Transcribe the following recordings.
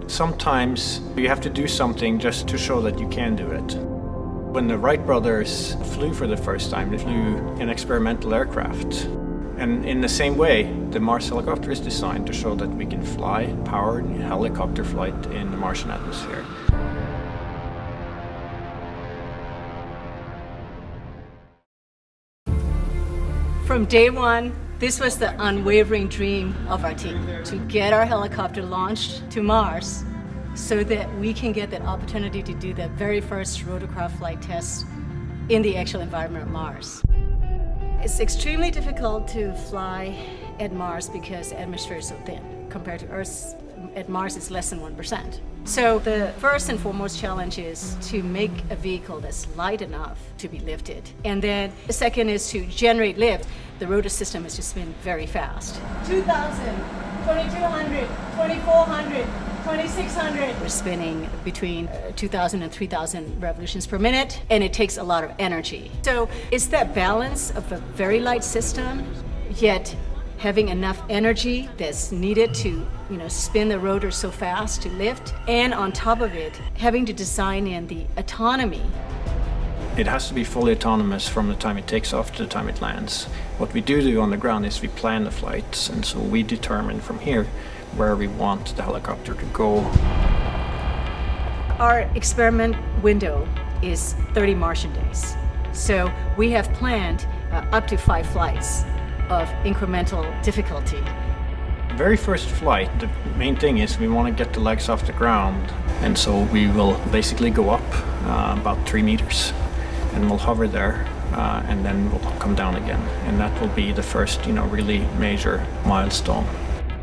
Sometimes you have to do something just to show that you can do it. When the Wright brothers flew for the first time, they flew an experimental aircraft. And in the same way, the Mars helicopter is designed to show that we can fly powered helicopter flight in the Martian atmosphere. From day one, this was the unwavering dream of our team, to get our helicopter launched to Mars so that we can get that opportunity to do the very first rotorcraft flight test in the actual environment of Mars. It's extremely difficult to fly at Mars because the atmosphere is so thin. Compared to Earth, at Mars it's less than 1%. So the first and foremost challenge is to make a vehicle that's light enough to be lifted. And then the second is to generate lift. The rotor system has to spin very fast. 2,000, 2,200, 2,400, 2,600. We're spinning between 2,000 and 3,000 revolutions per minute, and it takes a lot of energy. So it's that balance of a very light system, yet having enough energy that's needed to spin the rotor so fast to lift, and on top of it, having to design in the autonomy. It has to be fully autonomous from the time it takes off to the time it lands. What we do on the ground is we plan the flights, and so we determine from here where we want the helicopter to go. Our experiment window is 30 Martian days. So we have planned up to 5 flights of incremental difficulty. Very first flight, the main thing is we want to get the legs off the ground, and so we will basically go up about 3 meters and we'll hover there and then we'll come down again, and that will be the first really major milestone.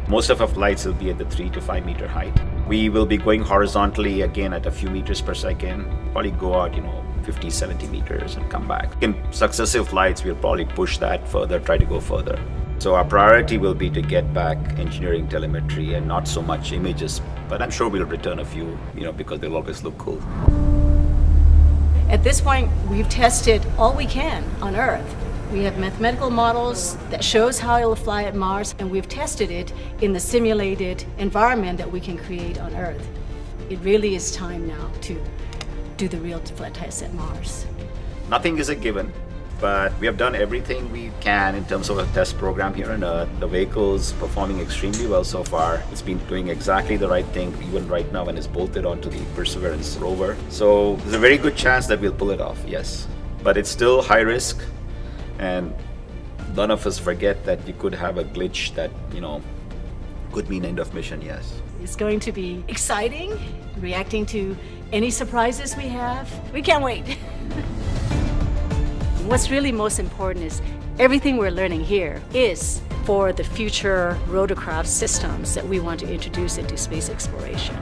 Most of our flights will be at the 3 to 5 meter height. We will be going horizontally again at a few meters per second, probably go out 50, 70 meters and come back. In successive flights, we'll probably push that further, try to go further. So our priority will be to get back engineering telemetry and not so much images, but I'm sure we'll return a few, because they'll always look cool. At this point, we've tested all we can on Earth. We have mathematical models that shows how it'll fly at Mars, and we've tested it in the simulated environment that we can create on Earth. It really is time now to do the real flight tests at Mars. Nothing is a given, but we have done everything we can in terms of a test program here on Earth. The vehicle's performing extremely well so far. It's been doing exactly the right thing, even right now when it's bolted onto the Perseverance rover. So there's a very good chance that we'll pull it off, yes. But it's still high risk, and none of us forget that you could have a glitch that, could mean end of mission, yes. It's going to be exciting, reacting to any surprises we have. We can't wait. What's really most important is everything we're learning here is for the future rotorcraft systems that we want to introduce into space exploration.